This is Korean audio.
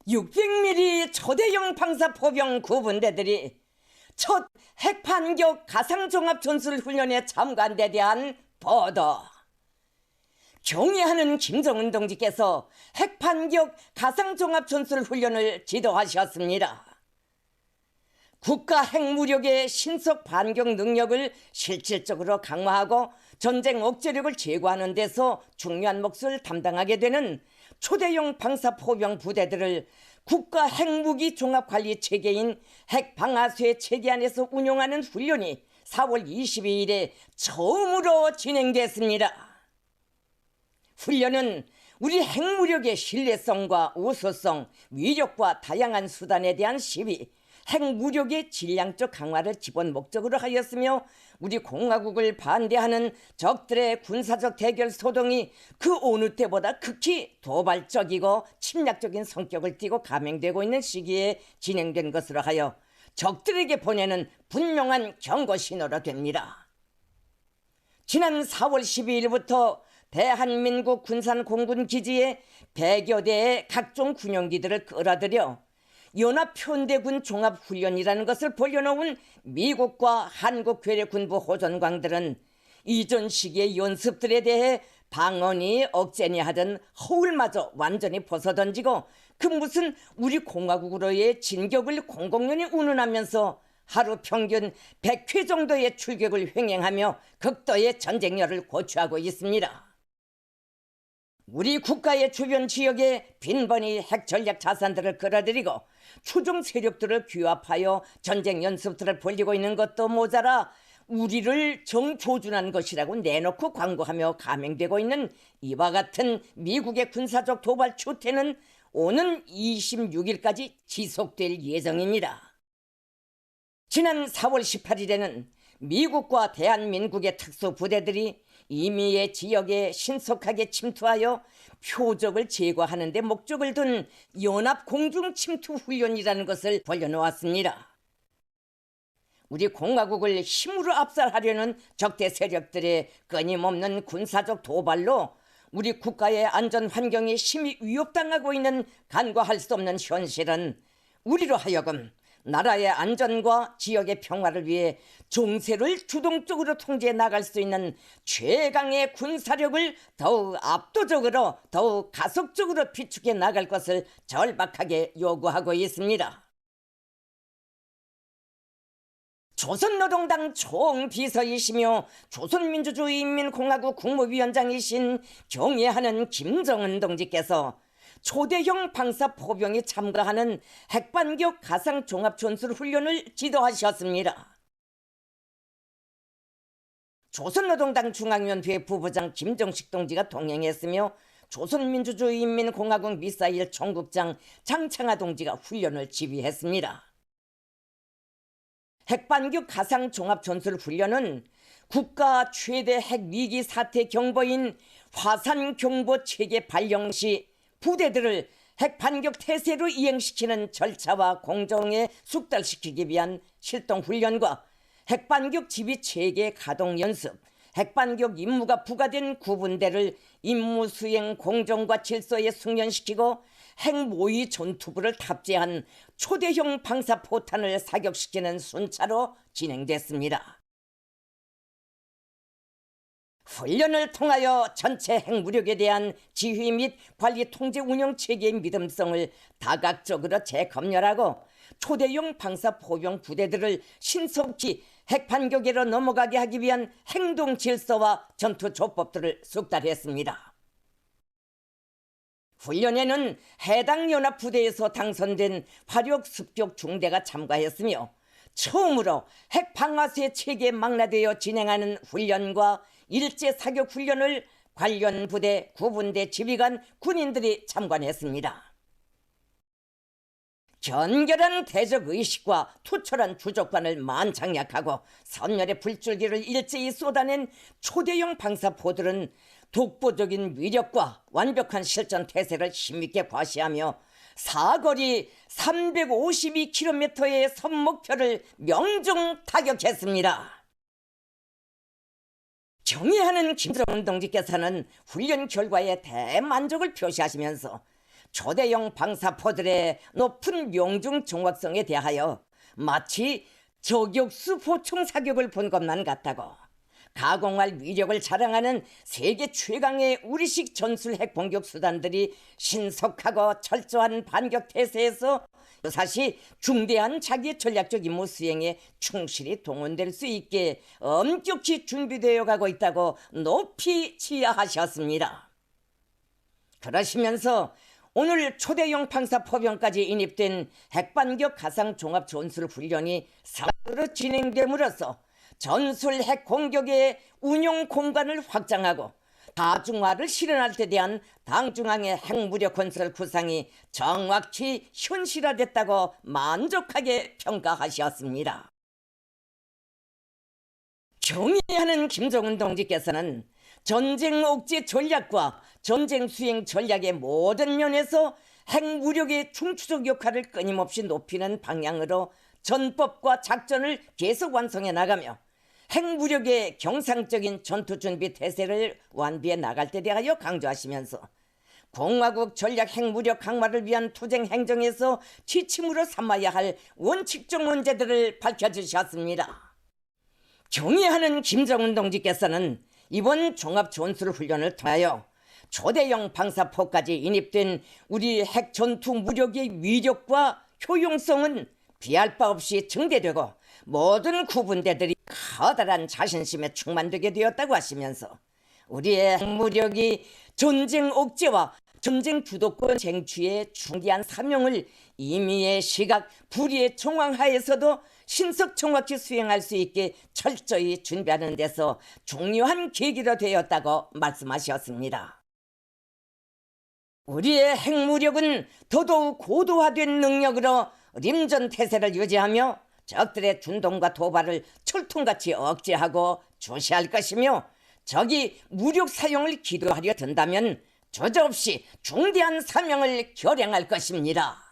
600mm 초대형 방사포병 9분대들이 첫 핵반격 가상종합전술훈련에 참가한 데 대한 보도. 경애하는 김정은 동지께서 핵반격 가상종합전술훈련을 지도하셨습니다. 국가 핵무력의 신속 반격 능력을 실질적으로 강화하고 전쟁 억제력을 제고하는 데서 중요한 몫을 담당하게 되는 초대형 방사포병 부대들을 국가 핵무기 종합관리 체계인 핵방아쇠 체계 안에서 운용하는 훈련이 4월 22일에 처음으로 진행됐습니다. 훈련은 우리 핵무력의 신뢰성과 우수성, 위력과 다양한 수단에 대한 시비, 핵무력의 질량적 강화를 기본 목적으로 하였으며 우리 공화국을 반대하는 적들의 군사적 대결 소동이 그 어느 때보다 극히 도발적이고 침략적인 성격을 띠고 감행되고 있는 시기에 진행된 것으로 하여 적들에게 보내는 분명한 경고 신호로 됩니다. 지난 4월 12일부터 대한민국 군산공군기지에 100여 대의 각종 군용기들을 끌어들여 연합편대군 종합훈련이라는 것을 벌여놓은 미국과 한국 괴뢰군부 호전광들은 이전 시기의 연습들에 대해 방언이 억제니 하던 허울마저 완전히 벗어던지고 그 무슨 우리 공화국으로의 진격을 공공연히 운운하면서 하루 평균 100회 정도의 출격을 횡행하며 극도의 전쟁열을 고취하고 있습니다. 우리 국가의 주변 지역에 빈번히 핵전략 자산들을 끌어들이고 추종 세력들을 규합하여 전쟁 연습들을 벌이고 있는 것도 모자라 우리를 정조준한 것이라고 내놓고 광고하며 감행되고 있는 이와 같은 미국의 군사적 도발 추태는 오는 26일까지 지속될 예정입니다. 지난 4월 18일에는 미국과 대한민국의 특수부대들이 이미의 지역에 신속하게 침투하여 표적을 제거하는 데 목적을 둔 연합공중침투훈련이라는 것을 벌여놓았습니다. 우리 공화국을 힘으로 압살하려는 적대 세력들의 끊임없는 군사적 도발로 우리 국가의 안전 환경이 심히 위협당하고 있는 간과할 수 없는 현실은 우리로 하여금 나라의 안전과 지역의 평화를 위해 종세를 주동적으로 통제해 나갈 수 있는 최강의 군사력을 더욱 압도적으로 더욱 가속적으로 비축해 나갈 것을 절박하게 요구하고 있습니다. 조선노동당 총비서이시며 조선민주주의인민공화국 국무위원장이신 경애하는 김정은 동지께서 초대형 방사포병이 참가하는 핵반격 가상종합전술훈련을 지도하셨습니다. 조선노동당 중앙위원회 부부장 김정식 동지가 동행했으며 조선민주주의인민공화국 미사일 총국장 장창하 동지가 훈련을 지휘했습니다. 핵반격 가상종합전술훈련은 국가 최대 핵위기 사태 경보인 화산경보체계 발령 시 부대들을 핵반격 태세로 이행시키는 절차와 공정에 숙달시키기 위한 실동훈련과 핵반격 지휘체계 가동 연습, 핵반격 임무가 부과된 구분대를 임무 수행 공정과 질서에 숙련시키고 핵모의 전투부를 탑재한 초대형 방사포탄을 사격시키는 순차로 진행됐습니다. 훈련을 통하여 전체 핵무력에 대한 지휘 및 관리 통제 운영 체계의 믿음성을 다각적으로 재검열하고 초대형 방사포병 부대들을 신속히 핵반격으로 넘어가게 하기 위한 행동 질서와 전투 조법들을 숙달했습니다. 훈련에는 해당 연합부대에서 당선된 화력 습격 중대가 참가했으며 처음으로 핵방아쇠 체계에 망라되어 진행하는 훈련과 일제 사격 훈련을 관련 부대, 구분대 지휘관, 군인들이 참관했습니다. 견결한 대적의식과 투철한 주적관을 만장약하고 선열의 불줄기를 일제히 쏟아낸 초대형 방사포들은 독보적인 위력과 완벽한 실전 태세를 힘있게 과시하며 사거리 352km의 선목표를 명중 타격했습니다. 경애하는 김정은 동지께서는 훈련 결과에 대만족을 표시하시면서 초대형 방사포들의 높은 명중 정확성에 대하여 마치 저격수 보충 사격을 본 것만 같다고, 가공할 위력을 자랑하는 세계 최강의 우리식 전술 핵 공격 수단들이 신속하고 철저한 반격 태세에서 사실 중대한 자기 전략적 임무 수행에 충실히 동원될 수 있게 엄격히 준비되어 가고 있다고 높이 치하하셨습니다. 그러시면서 오늘 초대형 방사포병까지 인입된 핵반격 가상 종합 전술 훈련이 사으로 진행됨으로써 전술 핵 공격의 운용 공간을 확장하고 다중화를 실현할 때 대한 당중앙의 핵무력 건설 구상이 정확히 현실화됐다고 만족하게 평가하셨습니다. 경의하는 김정은 동지께서는 전쟁 억제 전략과 전쟁 수행 전략의 모든 면에서 핵무력의 중추적 역할을 끊임없이 높이는 방향으로 전법과 작전을 계속 완성해 나가며 핵무력의 경상적인 전투준비 태세를 완비해 나갈 때 대하여 강조하시면서 공화국 전략 핵무력 강화를 위한 투쟁 행정에서 지침으로 삼아야 할 원칙적 문제들을 밝혀주셨습니다. 경의하는 김정은 동지께서는 이번 종합전술훈련을 통하여 초대형 방사포까지 인입된 우리 핵전투 무력의 위력과 효용성은 비할 바 없이 증대되고 모든 구분대들이 커다란 자신심에 충만되게 되었다고 하시면서 우리의 핵무력이 전쟁 억제와 전쟁 주도권 쟁취의 중대한 사명을 임의의 시각, 불의의 정황하에서도 신속 정확히 수행할 수 있게 철저히 준비하는 데서 중요한 계기가 되었다고 말씀하셨습니다. 우리의 핵무력은 더더욱 고도화된 능력으로 림전 태세를 유지하며 적들의 준동과 도발을 철통같이 억제하고 주시할 것이며, 적이 무력 사용을 기도하려 든다면 저저없이 중대한 사명을 결행할 것입니다.